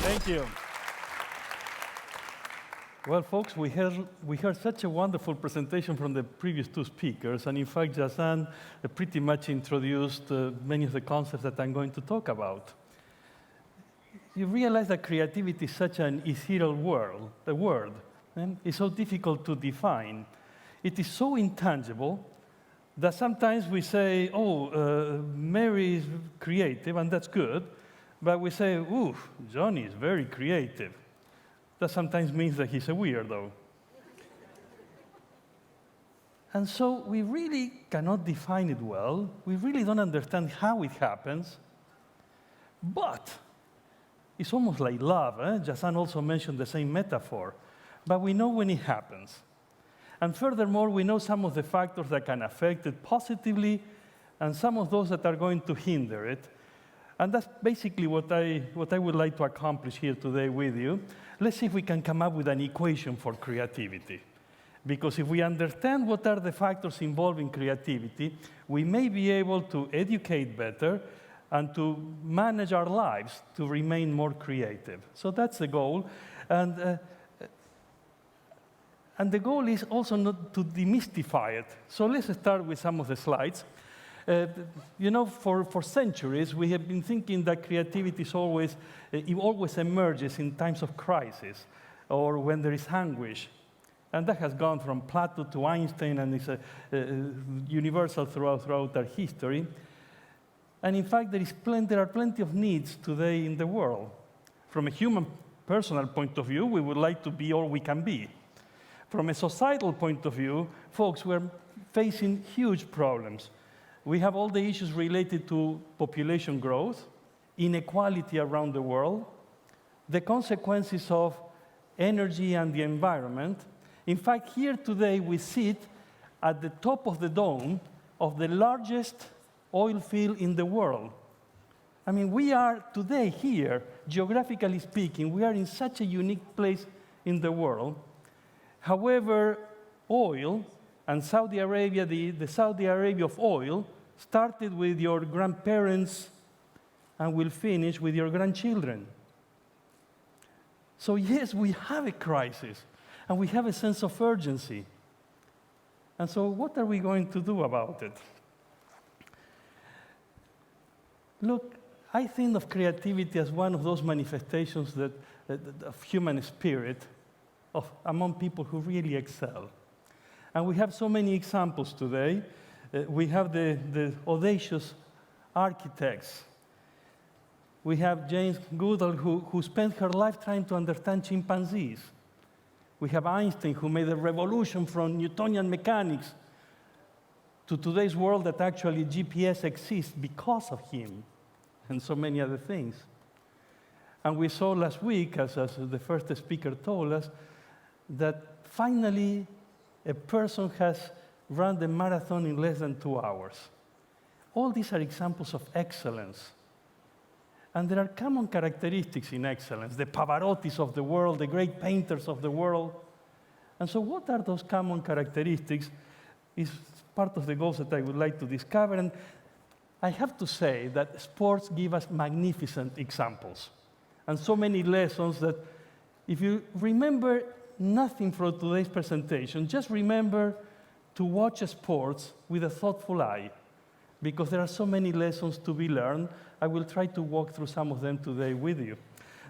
Thank you. Well, folks, we heard such a wonderful presentation from the previous two speakers, and in fact, Jasan pretty much introduced many of the concepts that I'm going to talk about. You realize that creativity is such an ethereal word. It's so difficult to define. It is so intangible that sometimes we say, Mary is creative, and that's good, but we say, ooh, Johnny is very creative. That sometimes means that he's a weirdo. And so we really cannot define it well. We really don't understand how it happens. But it's almost like love. Jasan also mentioned the same metaphor. But we know when it happens. And furthermore, we know some of the factors that can affect it positively and some of those that are going to hinder it. And that's basically what I would like to accomplish here today with you. Let's see if we can come up with an equation for creativity. Because if we understand what are the factors involved in creativity, we may be able to educate better and to manage our lives to remain more creative. So that's the goal. And the goal is also not to demystify it. So let's start with some of the slides. For centuries, we have been thinking that creativity is always emerges in times of crisis or when there is anguish. And that has gone from Plato to Einstein, and is universal throughout our history. And in fact, there are plenty of needs today in the world. From a human personal point of view, we would like to be all we can be. From a societal point of view, folks, we're facing huge problems. We have all the issues related to population growth, inequality around the world, the consequences of energy and the environment. In fact, here today we sit at the top of the dome of the largest oil field in the world. I mean, we are today here, geographically speaking, we are in such a unique place in the world. However, oil and Saudi Arabia, the Saudi Arabia of oil, started with your grandparents and will finish with your grandchildren. So yes, we have a crisis, and we have a sense of urgency. And so what are we going to do about it? Look, I think of creativity as one of those manifestations of human spirit among people who really excel. And we have so many examples today. We have the audacious architects. We have Jane Goodall, who spent her life trying to understand chimpanzees. We have Einstein, who made a revolution from Newtonian mechanics to today's world that actually GPS exists because of him, and so many other things. And we saw last week, as the first speaker told us, that finally a person has run the marathon in less than 2 hours. All these are examples of excellence. And there are common characteristics in excellence, the Pavarottis of the world, the great painters of the world. And so what are those common characteristics is part of the goals that I would like to discover. And I have to say that sports give us magnificent examples and so many lessons that if you remember nothing from today's presentation, just remember to watch sports with a thoughtful eye, because there are so many lessons to be learned. I will try to walk through some of them today with you.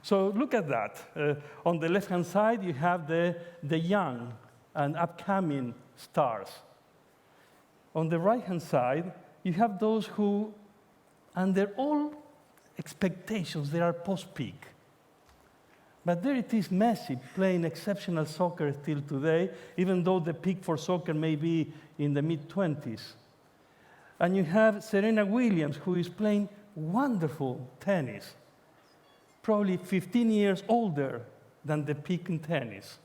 So look at that. On the left-hand side, you have the young and upcoming stars. On the right-hand side, you have those who, under all expectations, they are post-peak. But there it is, Messi playing exceptional soccer still today, even though the peak for soccer may be in the mid-20s. And you have Serena Williams, who is playing wonderful tennis, probably 15 years older than the peak in tennis.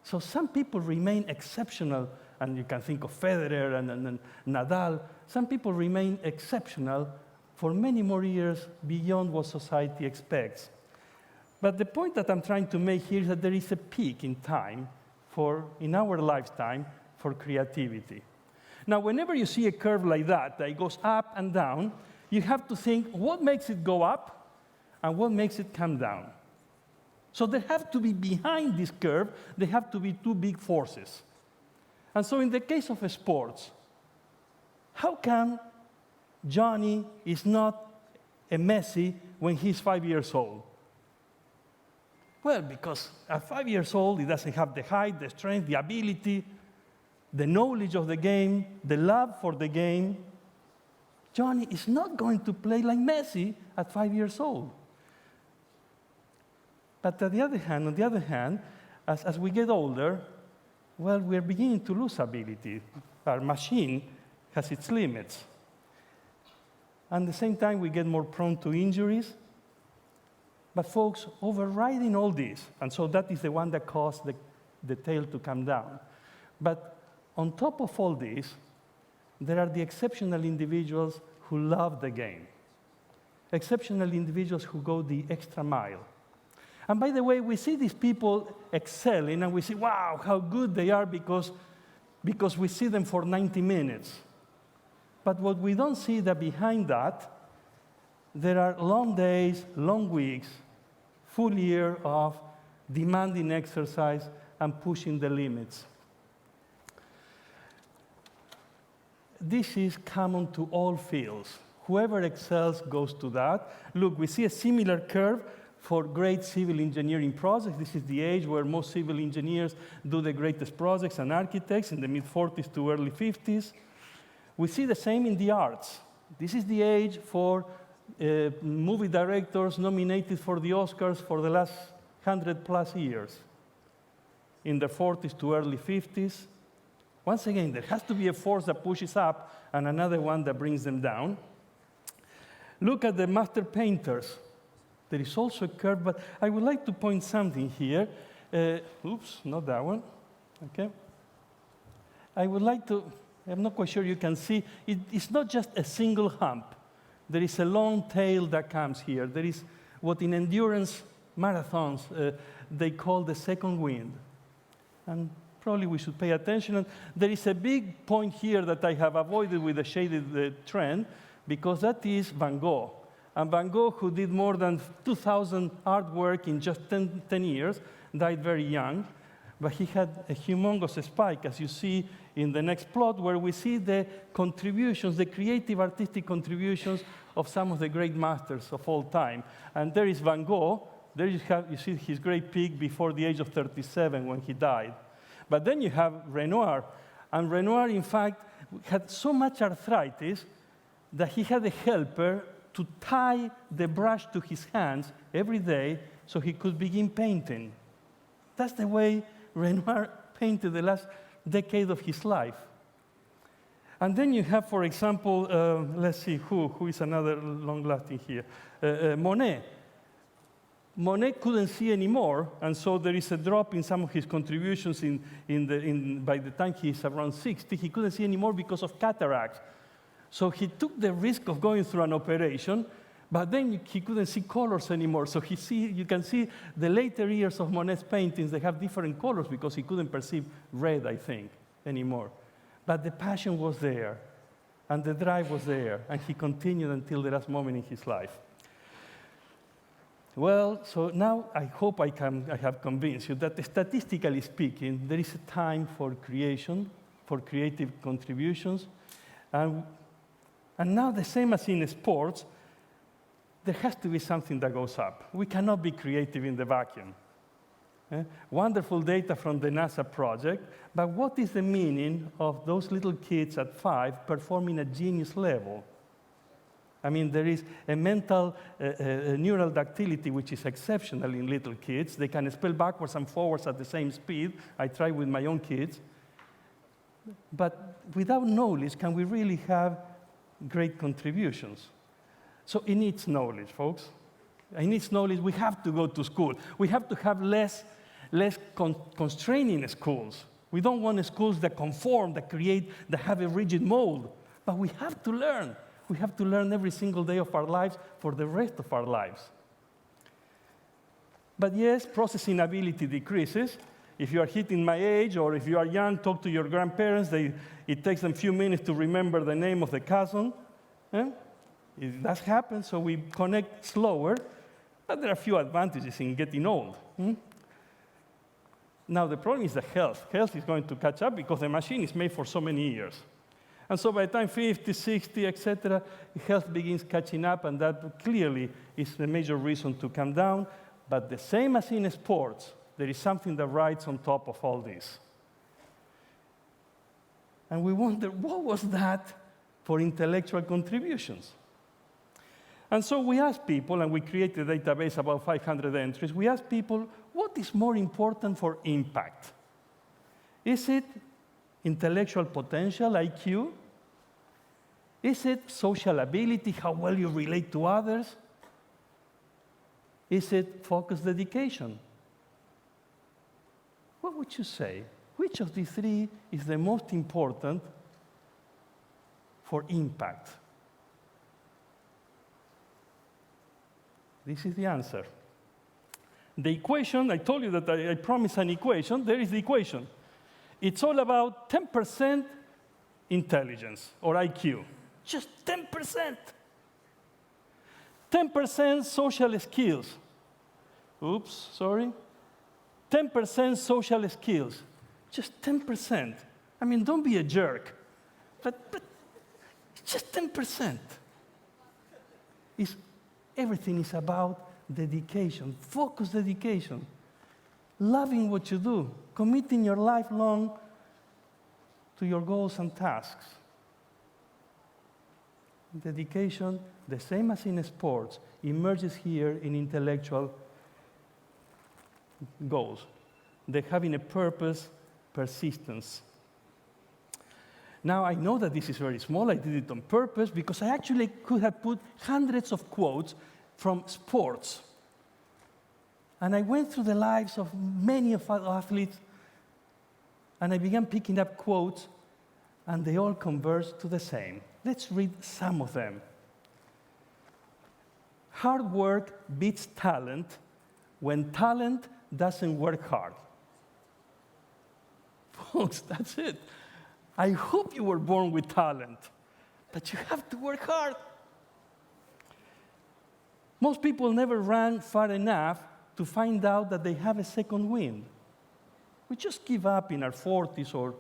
So some people remain exceptional, and you can think of Federer and Nadal. Some people remain exceptional for many more years beyond what society expects. But the point that I'm trying to make here is that there is a peak in time in our lifetime for creativity. Now, whenever you see a curve like that, that goes up and down, you have to think, what makes it go up and what makes it come down. So there have to be, behind this curve, there have to be two big forces. And so in the case of sports, how come Johnny is not a Messi when he's 5 years old? Well, because at 5 years old, he doesn't have the height, the strength, the ability, the knowledge of the game, the love for the game. Johnny is not going to play like Messi at 5 years old. But on the other hand, as we get older, well, we're beginning to lose ability. Our machine has its limits. And at the same time, we get more prone to injuries. But folks, overriding all this, and so that is the one that caused the tail to come down. But on top of all this, there are the exceptional individuals who love the game. Exceptional individuals who go the extra mile. And by the way, we see these people excelling, and we see, wow, how good they are because we see them for 90 minutes. But what we don't see that behind that, there are long days, long weeks, full year of demanding exercise and pushing the limits. This is common to all fields. Whoever excels goes to that. Look, we see a similar curve for great civil engineering projects. This is the age where most civil engineers do the greatest projects, and architects in the mid-40s to early 50s. We see the same in the arts. This is the age for movie directors nominated for the Oscars for the last 100+ years. In the 40s to early 50s. Once again, there has to be a force that pushes up and another one that brings them down. Look at the master painters. There is also a curve, but I would like to point something here. Oops, not that one. Okay. I would like to, I'm not quite sure you can see, it's not just a single hump. There is a long tail that comes here. There is what in endurance marathons they call the second wind. And probably we should pay attention. And there is a big point here that I have avoided with the shaded trend, because that is Van Gogh. And Van Gogh, who did more than 2,000 artwork in just 10 years, died very young. But he had a humongous spike, as you see in the next plot, where we see the contributions, the creative artistic contributions of some of the great masters of all time. And there is Van Gogh. There you see his great peak before the age of 37 when he died. But then you have Renoir. And Renoir, in fact, had so much arthritis that he had a helper to tie the brush to his hands every day so he could begin painting. That's the way Renoir painted the last decade of his life. And then you have, for example, let's see, who is another long-lasting here? Monet. Monet couldn't see anymore, and so there is a drop in some of his contributions by the time he's around 60. He couldn't see anymore because of cataracts. So he took the risk of going through an operation, but then he couldn't see colors anymore. So you can see the later years of Monet's paintings, they have different colors because he couldn't perceive red, I think, anymore. But the passion was there, and the drive was there, and he continued until the last moment in his life. Well, so now I hope I have convinced you that statistically speaking, there is a time for creation, for creative contributions, and now the same as in sports, there has to be something that goes up. We cannot be creative in the vacuum. Wonderful data from the NASA project, but what is the meaning of those little kids at 5 performing at genius level? I mean, there is a mental neural ductility which is exceptional in little kids. They can spell backwards and forwards at the same speed. I try with my own kids. But without knowledge, can we really have great contributions? So it needs knowledge, folks. It needs knowledge. We have to go to school. We have to have less constraining schools. We don't want schools that conform, that create, that have a rigid mold. But we have to learn. We have to learn every single day of our lives for the rest of our lives. But yes, processing ability decreases. If you are hitting my age, or if you are young, talk to your grandparents. It takes them a few minutes to remember the name of the cousin. It does happen, so we connect slower. But there are a few advantages in getting old. Now, the problem is the health. Health is going to catch up because the machine is made for so many years. And so by the time 50, 60, etc., health begins catching up, and that clearly is the major reason to come down. But the same as in sports, there is something that rides on top of all this. And we wonder, what was that for intellectual contributions? And so we asked people, and we created a database about 500 entries. We asked people, what is more important for impact? Is it intellectual potential, IQ? Is it social ability, how well you relate to others? Is it focused dedication? What would you say? Which of these three is the most important for impact? This is the answer. The equation, I told you that I promised an equation. There is the equation. It's all about 10% intelligence, or IQ. Just 10%. 10% social skills. Oops, sorry. 10% social skills. Just 10%. I mean, don't be a jerk. But just 10%. Everything is about dedication, focused dedication, loving what you do, committing your life long to your goals and tasks. Dedication, the same as in sports, emerges here in intellectual goals. They're having a purpose, persistence. Now, I know that this is very small. I did it on purpose because I actually could have put hundreds of quotes from sports. And I went through the lives of many of our athletes, and I began picking up quotes, and they all converge to the same. Let's read some of them. Hard work beats talent when talent doesn't work hard. Folks, that's it. I hope you were born with talent, but you have to work hard. Most people never run far enough to find out that they have a second wind. We just give up in our 40s, or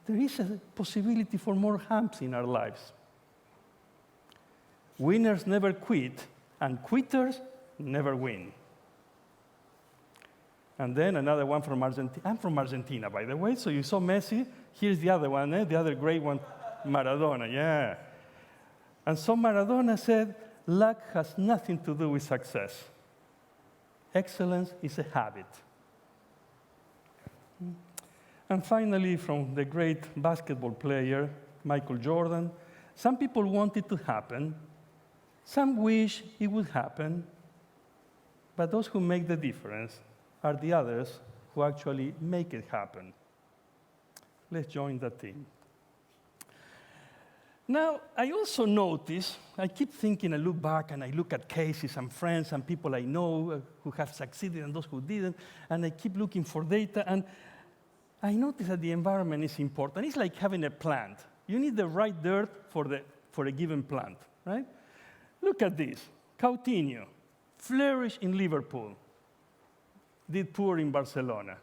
there is a possibility for more humps in our lives. Winners never quit, and quitters never win. And then another one from Argentina. I'm from Argentina, by the way, so you saw Messi. Here's the other one, the other great one, Maradona, yeah. And so Maradona said, luck has nothing to do with success. Excellence is a habit. And finally, from the great basketball player, Michael Jordan, some people want it to happen, some wish it would happen, but those who make the difference are the others who actually make it happen. Let's join that team. Now, I also notice, I keep thinking, I look back and I look at cases and friends and people I know who have succeeded and those who didn't, and I keep looking for data, and I notice that the environment is important. It's like having a plant. You need the right dirt for a given plant, right? Look at this. Coutinho, flourished in Liverpool, did poor in Barcelona.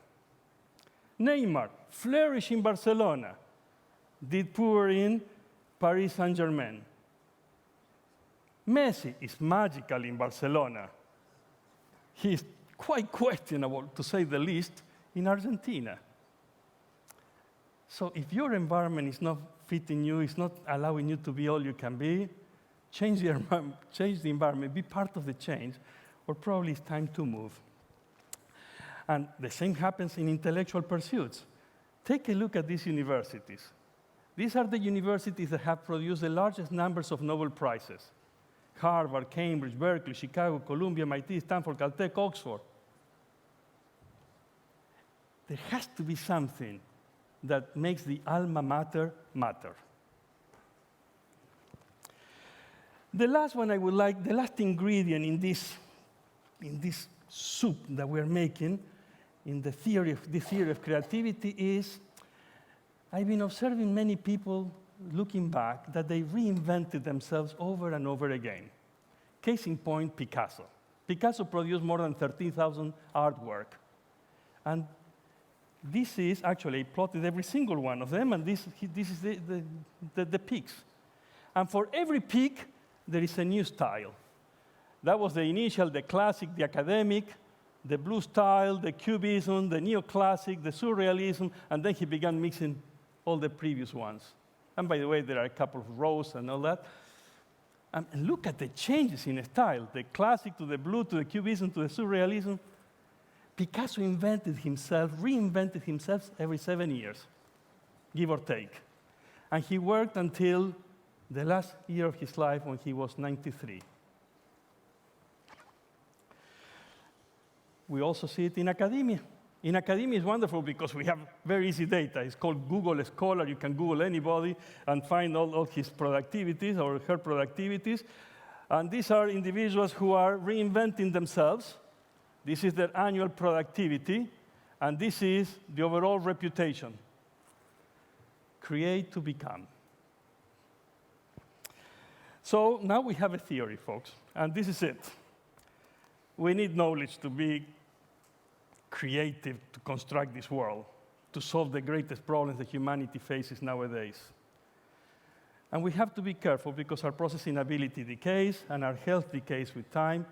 Neymar, flourished in Barcelona, did poor in Paris Saint-Germain. Messi is magical in Barcelona. He's quite questionable, to say the least, in Argentina. So if your environment is not fitting you, it's not allowing you to be all you can be, change the environment, be part of the change, or probably it's time to move. And the same happens in intellectual pursuits. Take a look at these universities. These are the universities that have produced the largest numbers of Nobel Prizes: Harvard, Cambridge, Berkeley, Chicago, Columbia, MIT, Stanford, Caltech, Oxford. There has to be something that makes the alma mater matter. The last one I would like, the last ingredient in this soup that we're making, in the theory of creativity, is I've been observing many people, looking back, that they reinvented themselves over and over again. Case in point, Picasso. Picasso produced more than 13,000 artwork. And this is actually plotted every single one of them, and this is the peaks. And for every peak, there is a new style. That was the initial, the classic, the academic, the blue style, the cubism, the neoclassic, the surrealism, and then he began mixing all the previous ones. And by the way, there are a couple of rows and all that. And look at the changes in style, the classic to the blue, to the cubism, to the surrealism. Picasso reinvented himself every 7 years, give or take. And he worked until the last year of his life when he was 93. We also see it in academia. In academia, it's wonderful because we have very easy data. It's called Google Scholar. You can Google anybody and find all his productivities or her productivities. And these are individuals who are reinventing themselves. This is their annual productivity, and this is the overall reputation. Create to become. So now we have a theory, folks, and this is it. We need knowledge to be creative, to construct this world, to solve the greatest problems that humanity faces nowadays. And we have to be careful because our processing ability decays and our health decays with time.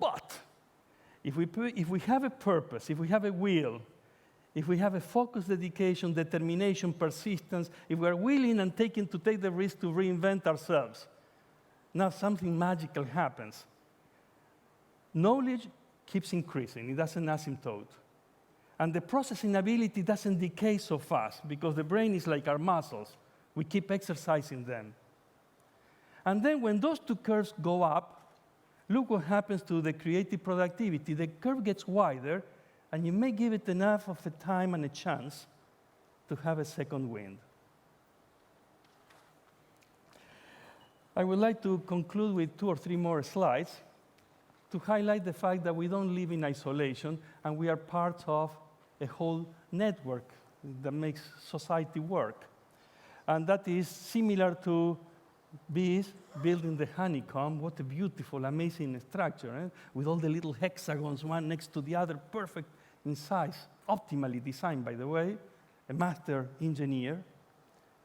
But if we have a purpose, if we have a will, if we have a focused dedication, determination, persistence, if we are willing and taking to take the risk to reinvent ourselves, now something magical happens. Knowledge keeps increasing. It doesn't asymptote. And the processing ability doesn't decay so fast because the brain is like our muscles. We keep exercising them. And then when those two curves go up, look what happens to the creative productivity. The curve gets wider, and you may give it enough of a time and a chance to have a second wind. I would like to conclude with 2 or 3 more slides to highlight the fact that we don't live in isolation, and we are part of a whole network that makes society work. And that is similar to bees building the honeycomb. What a beautiful, amazing structure, eh? With all the little hexagons, one next to the other, perfect in size, optimally designed, by the way, a master engineer.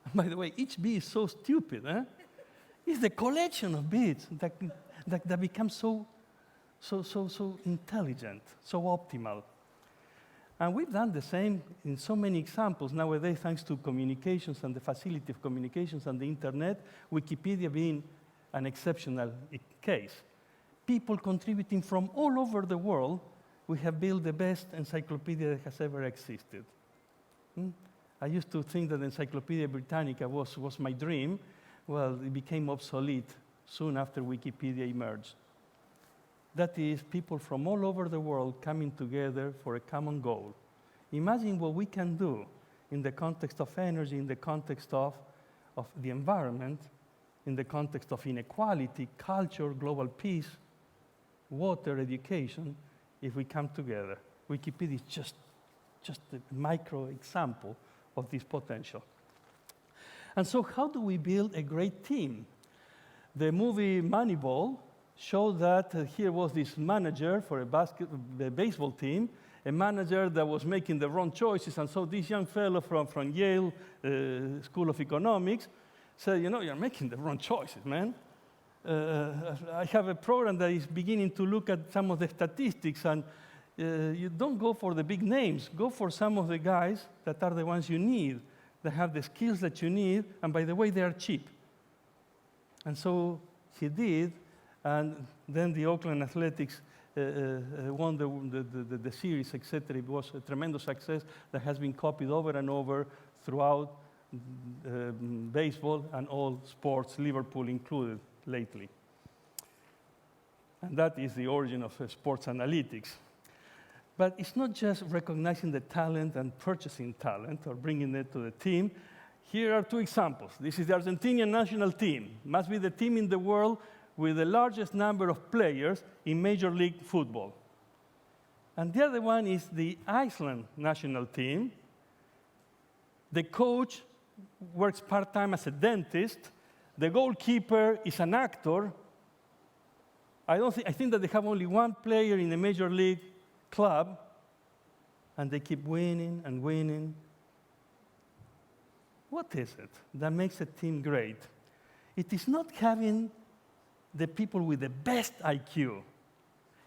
And by the way, each bee is so stupid. Eh? It's the collection of bees that becomes so intelligent, so optimal. And we've done the same in so many examples nowadays, thanks to communications and the facility of communications and the internet, Wikipedia being an exceptional case. People contributing from all over the world, we have built the best encyclopedia that has ever existed. I used to think that Encyclopedia Britannica was my dream. Well, it became obsolete soon after Wikipedia emerged. That is, people from all over the world coming together for a common goal. Imagine what we can do in the context of energy, in the context of the environment, in the context of inequality, culture, global peace, water, education, if we come together. Wikipedia is just a micro example of this potential. And so how do we build a great team? The movie Moneyball showed that here was this manager for a baseball team, a manager that was making the wrong choices, and so this young fellow from Yale School of Economics said, you're making the wrong choices, man. I have a program that is beginning to look at some of the statistics, and you don't go for the big names. Go for some of the guys that are the ones you need, that have the skills that you need, and by the way, they are cheap. And so he did. And then the Oakland Athletics won the series, etc. It was a tremendous success that has been copied over and over throughout baseball and all sports, Liverpool included lately. And that is the origin of sports analytics. But it's not just recognizing the talent and purchasing talent or bringing it to the team. Here are 2 examples. This is the Argentinian national team. Must be the team in the world with the largest number of players in Major League Football. And the other one is the Iceland national team. The coach works part-time as a dentist. The goalkeeper is an actor. I think that they have only one player in a major league club, and they keep winning and winning. What is it that makes a team great? It is not having the people with the best IQ.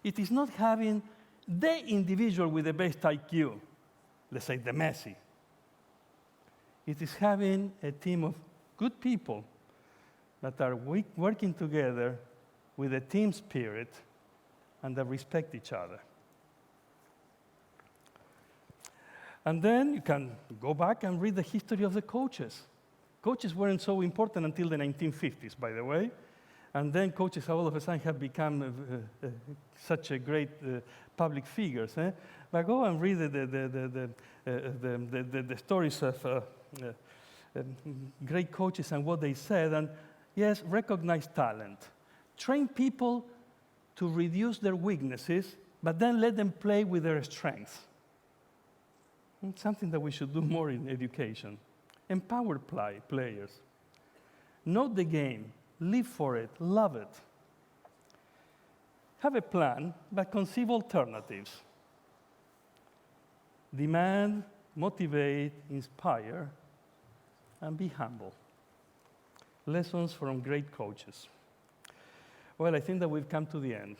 It is not having the individual with the best IQ, let's say the Messi. It is having a team of good people that are working together with a team spirit and that respect each other. And then you can go back and read the history of the coaches. Coaches weren't so important until the 1950s, by the way. And then coaches all of a sudden have become such a great public figures. Eh? But go and read the stories of great coaches and what they said. And yes, recognize talent. Train people to reduce their weaknesses, but then let them play with their strengths. It's something that we should do more in education. Empower players. Know the game. Live for it. Love it. Have a plan, but conceive alternatives. Demand, motivate, inspire, and be humble. Lessons from great coaches. Well, I think that we've come to the end.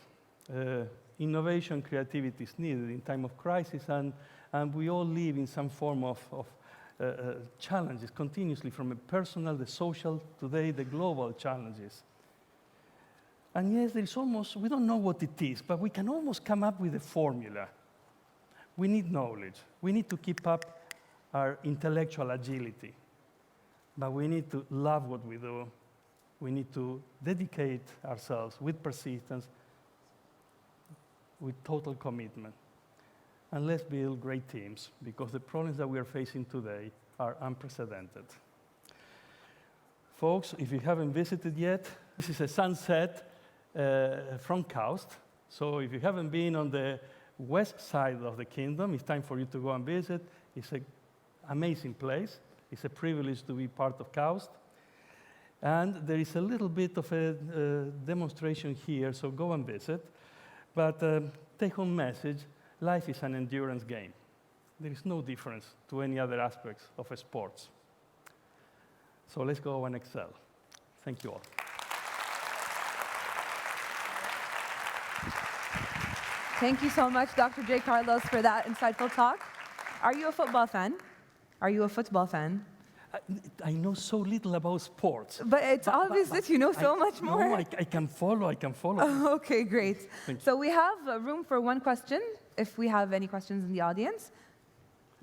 Innovation, creativity is needed in time of crisis, and we all live in some form of challenges continuously, from the personal, the social, today the global challenges. And yes, there's almost, we don't know what it is, but we can almost come up with a formula. We need knowledge. We need to keep up our intellectual agility. But we need to love what we do. We need to dedicate ourselves with persistence, with total commitment. And let's build great teams, because the problems that we are facing today are unprecedented. Folks, if you haven't visited yet, this is a sunset from KAUST. So if you haven't been on the west side of the kingdom, it's time for you to go and visit. It's an amazing place. It's a privilege to be part of KAUST. And there is a little bit of a demonstration here, so go and visit. But take-home message, life is an endurance game. There is no difference to any other aspects of sports. So let's go and excel. Thank you all. Thank you so much, Dr. J. Carlos, for that insightful talk. Are you a football fan? Are you a football fan? I know so little about sports. But it's obvious that you know so much more. No, I can follow. Okay, great. So we have room for one question, if we have any questions in the audience.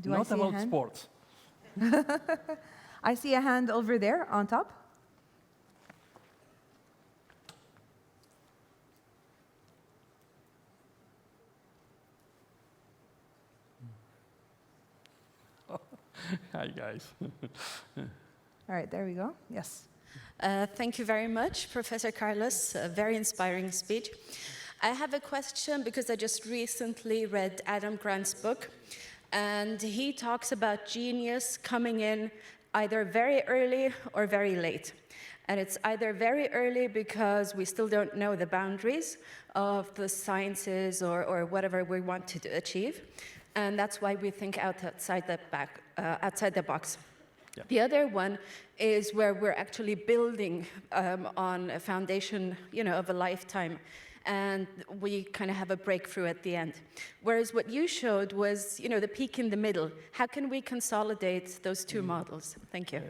Not about sports. I see a hand over there on top. Hi, guys. All right, there we go. Yes. Thank you very much, Professor Carlos. A very inspiring speech. I have a question because I just recently read Adam Grant's book, and he talks about genius coming in either very early or very late. And it's either very early because we still don't know the boundaries of the sciences or whatever we want to achieve. And that's why we think outside the box. Yeah. The other one is where we're actually building on a foundation, of a lifetime, and we kind of have a breakthrough at the end. Whereas what you showed was, the peak in the middle. How can we consolidate those two models? Thank you.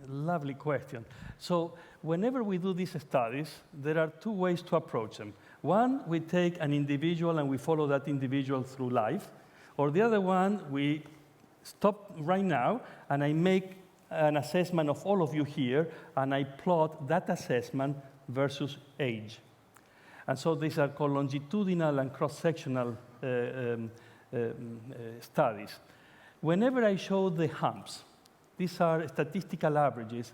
Lovely question. So whenever we do these studies, there are two ways to approach them. One, we take an individual and we follow that individual through life. Or the other one, we stop right now, and I make an assessment of all of you here, and I plot that assessment versus age. And so these are called longitudinal and cross-sectional studies. Whenever I show the humps, these are statistical averages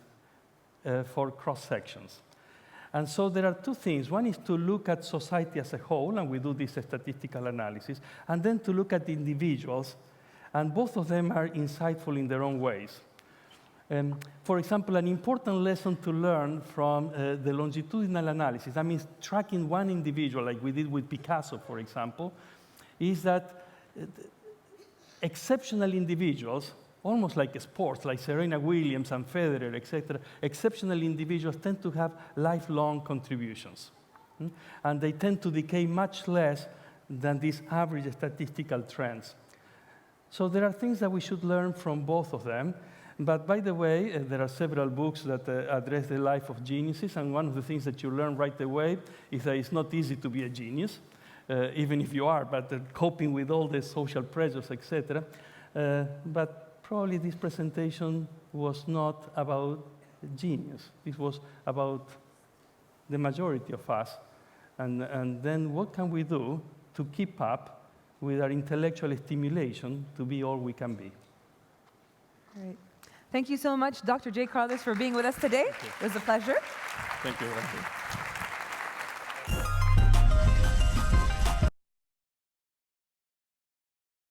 for cross-sections. And so there are two things. One is to look at society as a whole, and we do this statistical analysis, and then to look at individuals, and both of them are insightful in their own ways. For example, an important lesson to learn from the longitudinal analysis, that means tracking one individual, like we did with Picasso, for example, is that exceptional individuals, almost like sports, like Serena Williams and Federer, etc., exceptional individuals tend to have lifelong contributions. And they tend to decay much less than these average statistical trends. So there are things that we should learn from both of them. But by the way, there are several books that address the life of geniuses, and one of the things that you learn right away is that it's not easy to be a genius, even if you are, but coping with all the social pressures, etc. But probably this presentation was not about genius. This was about the majority of us. And then what can we do to keep up with our intellectual stimulation to be all we can be? Great. Thank you so much, Dr. J. Carlos, for being with us today. It was a pleasure. Thank you.